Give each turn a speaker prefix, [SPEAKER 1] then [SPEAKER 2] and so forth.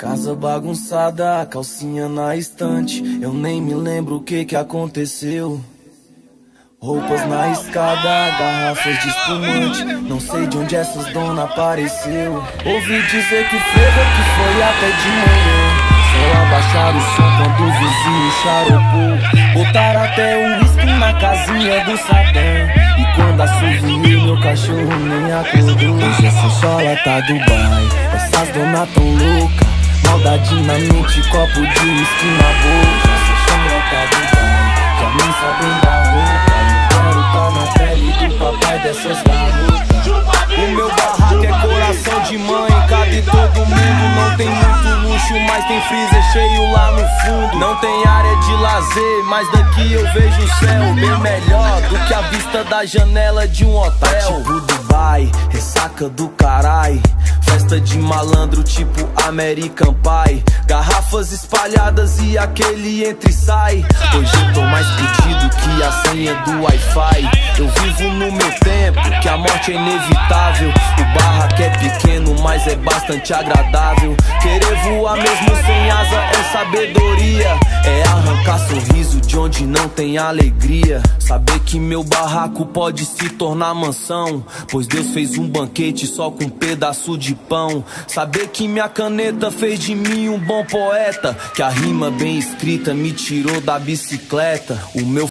[SPEAKER 1] Casa bagunçada, calcinha na estante. Eu nem me lembro o que aconteceu. Roupas na escada, garrafas de espumante. Não sei de onde essas donas apareceu. Ouvi dizer que o frevo que foi até de manhã. Só abaixaram o som quando o vizinho charopou. Botaram até o uísque na casinha do Sadam. E quando assoviei, meu cachorro nem acordou. Hoje essa chola tá Dubai. Essas donas tão loucas. Maldade na mente, copo de uísque na boca. Essa chola tá Dubai. Já nem sabem da roupa. Tá na pele do papai dessas garotas. O meu barraco é coração de mãe. Cabe todo mundo. Não tem muito luxo, mas tem freezer cheio lá no fundo. Não tem área de lazer, mas daqui eu vejo o céu bem melhor do que a vista da janela de um hotel. Tipo Dubai, ressaca do carai. Festa de malandro tipo American Pie. Garrafas espalhadas e aquele entra e sai. Hoje eu tô mais pedido que a senha do Wi-Fi. Eu vivo no meu tempo, que a morte é inevitável. O barraco é pequeno, mas é bastante agradável. Querer voar mesmo sem asa é sabedoria. É arrancar sorriso de onde não tem alegria. Saber que meu barraco pode se tornar mansão, pois Deus fez um banquete só com um pedaço de pão. Saber que minha caneta fez de mim um bom poeta, que a rima bem escrita me tirou da bicicleta. O meu